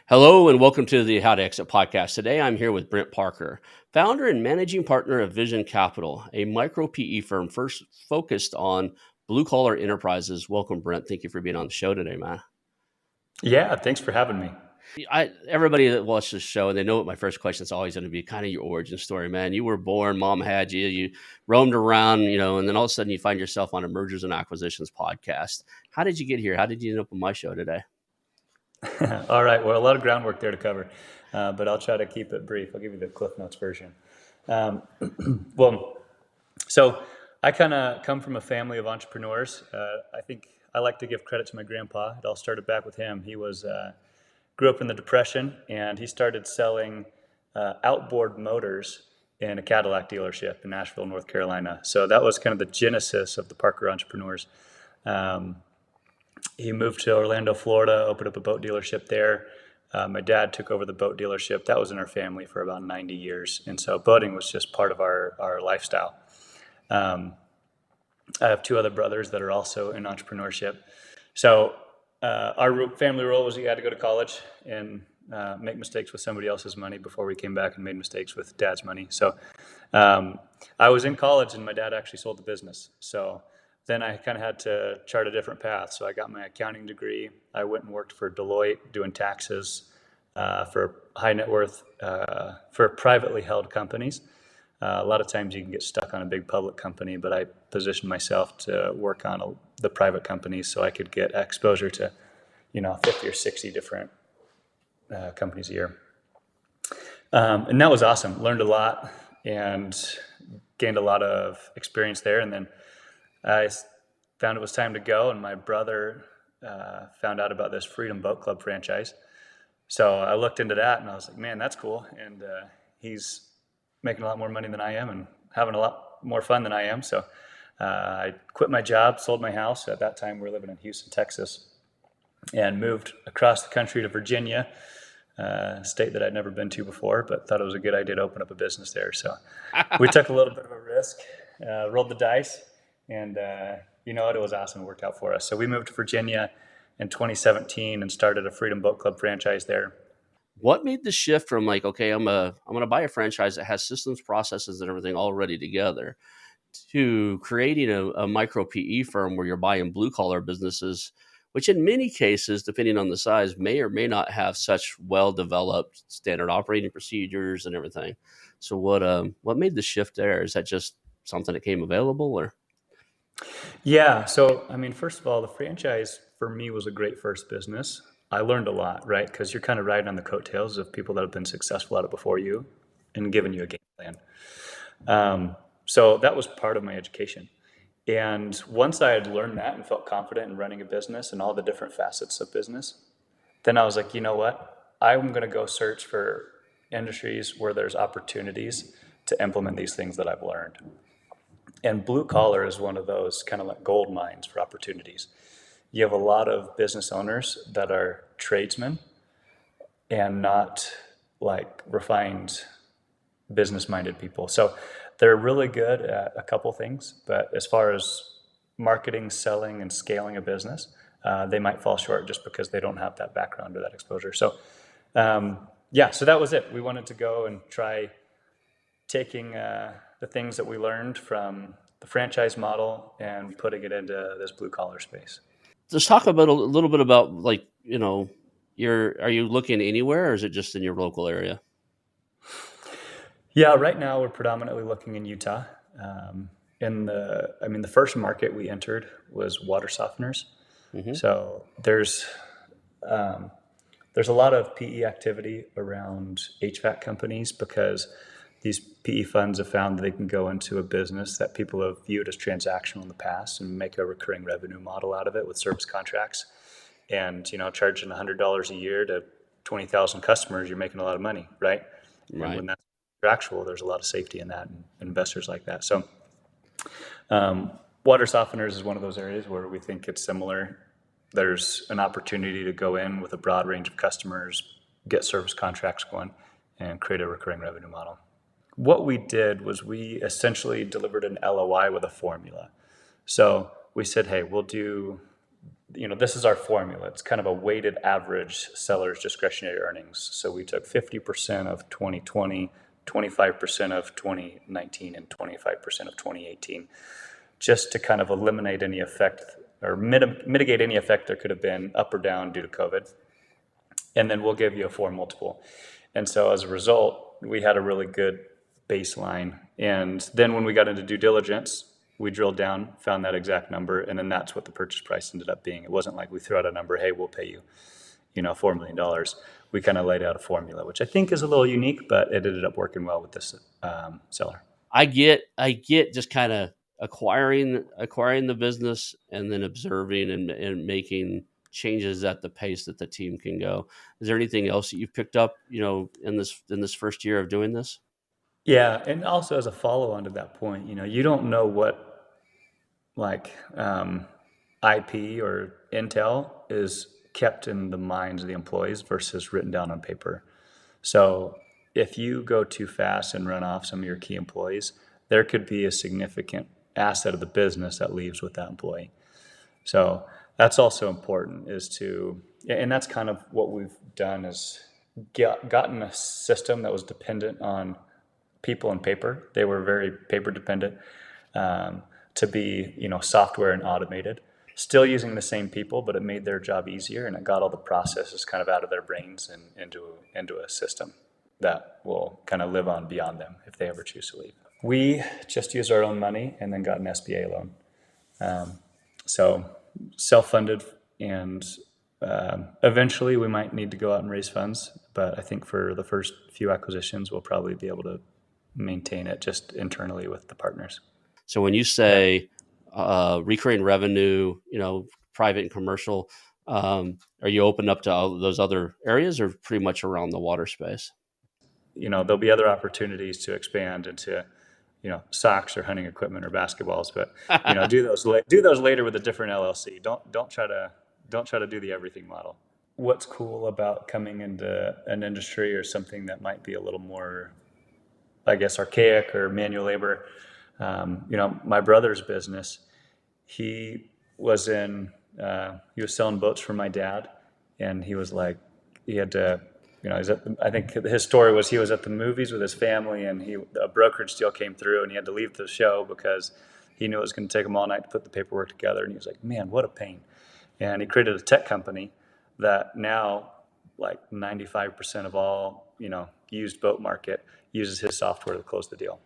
Hello and welcome to the How to Exit podcast. Today I'm here with Brent Parker, founder and managing partner of Vizion Capital, a micro PE firm first focused on blue collar enterprises. Welcome, Brent. Thank you for being on the show today, man. Yeah, thanks for having me. Everybody that watches this show, they know what my first question is always going to be kind of your origin story, man. You were born, mom had you roamed around, and then all of a sudden you find yourself on a mergers and acquisitions podcast. How did you get here? How did you end up on my show today? All right, well, a lot of groundwork there to cover, but I'll try to keep it brief. I'll give you the Cliff Notes version. Um, well, so I kind of come from a family of entrepreneurs. I think I like to give credit to my grandpa. It all started back with him. He grew up in the Depression, and he started selling outboard motors in a Cadillac dealership in Nashville, North Carolina. So that was kind of the genesis of the Parker entrepreneurs. Um, he moved to Orlando, Florida, opened up a boat dealership there. My dad took over the boat dealership. That was in our family for about 90 years. And so boating was just part of our lifestyle. Um, I have two other brothers that are also in entrepreneurship. So our family rule was you had to go to college and make mistakes with somebody else's money before we came back and made mistakes with dad's money. So I was in college and my dad actually sold the business. So then I kind of had to chart a different path. So I got my accounting degree. I went and worked for Deloitte doing taxes for high net worth, for privately held companies. A lot of times you can get stuck on a big public company, but I positioned myself to work on the private companies so I could get exposure to, 50 or 60 different companies a year. And that was awesome. Learned a lot and gained a lot of experience there. And then I found it was time to go, and my brother found out about this Freedom Boat Club franchise. So I looked into that, and I was like, man, that's cool. And he's making a lot more money than I am and having a lot more fun than I am. So I quit my job, sold my house. At that time, we were living in Houston, Texas, and moved across the country to Virginia, a state that I'd never been to before, but thought it was a good idea to open up a business there. So we took a little bit of a risk, rolled the dice, and you know what? It was awesome. It worked out for us. So we moved to Virginia in 2017 and started a Freedom Boat Club franchise there. What made the shift from like, okay, I'm going to buy a franchise that has systems, processes, and everything already together, to creating a micro PE firm where you're buying blue collar businesses, which in many cases, depending on the size, may or may not have such well developed standard operating procedures and everything. So what made the shift there? Is that just something that came available, or? Yeah. So, I mean, first of all, the franchise for me was a great first business. I learned a lot, right? Because you're kind of riding on the coattails of people that have been successful at it before you and giving you a game plan. So that was part of my education. And once I had learned that and felt confident in running a business and all the different facets of business, then I was like, you know what? I'm going to go search for industries where there's opportunities to implement these things that I've learned. And blue collar is one of those kind of like gold mines for opportunities. You have a lot of business owners that are tradesmen and not like refined business minded people. So they're really good at a couple things, but as far as marketing, selling, and scaling a business, they might fall short just because they don't have that background or that exposure. So, yeah, so that was it. We wanted to go and try taking the things that we learned from the franchise model and putting it into this blue collar space. Let's talk about a little bit about, like, are you looking anywhere, or is it just in your local area? Yeah, right now we're predominantly looking in Utah. The first market we entered was water softeners. Hmm. So there's a lot of PE activity around HVAC companies because these PE funds have found that they can go into a business that people have viewed as transactional in the past and make a recurring revenue model out of it with service contracts. And charging $100 a year to 20,000 customers, you're making a lot of money, right? And Right. when that's contractual, there's a lot of safety in that and investors like that. So water softeners is one of those areas where we think it's similar. There's an opportunity to go in with a broad range of customers, get service contracts going, and create a recurring revenue model. What we did was we essentially delivered an LOI with a formula. So we said, hey, we'll do, this is our formula. It's kind of a weighted average seller's discretionary earnings. So we took 50% of 2020, 25% of 2019, and 25% of 2018, just to kind of eliminate any effect or mitigate any effect there could have been up or down due to COVID. And then we'll give you a 4 multiple. And so as a result, we had a really good baseline. And then when we got into due diligence, we drilled down, found that exact number, and then that's what the purchase price ended up being. It wasn't like we threw out a number, hey, we'll pay you, $4 million. We kind of laid out a formula, which I think is a little unique, but it ended up working well with this seller. I get just kind of acquiring the business and then observing and making changes at the pace that the team can go. Is there anything else that you've picked up, in this first year of doing this? Yeah, and also as a follow-on to that point, you don't know what like IP or intel is kept in the minds of the employees versus written down on paper. So if you go too fast and run off some of your key employees, there could be a significant asset of the business that leaves with that employee. So that's also important and that's kind of what we've done is gotten a system that was dependent on people and paper. They were very paper dependent, to be, software and automated, still using the same people, but it made their job easier and it got all the processes kind of out of their brains and into a system that will kind of live on beyond them if they ever choose to leave. We just used our own money and then got an SBA loan. So self-funded, and eventually we might need to go out and raise funds, but I think for the first few acquisitions, we'll probably be able to maintain it just internally with the partners. So when you say recurring revenue, private and commercial, are you open up to all those other areas or pretty much around the water space? There'll be other opportunities to expand into, socks or hunting equipment or basketballs, but do those later with a different LLC. Don't try to do the everything model. What's cool about coming into an industry or something that might be a little more, I guess, archaic or manual labor? My brother's business, he was selling boats for my dad, and he was like, he had to, I think his story was he was at the movies with his family, and a brokerage deal came through, and he had to leave the show because he knew it was going to take him all night to put the paperwork together, and he was like, man, what a pain. And he created a tech company that now, like 95% of all, used boat market uses his software to close the deal.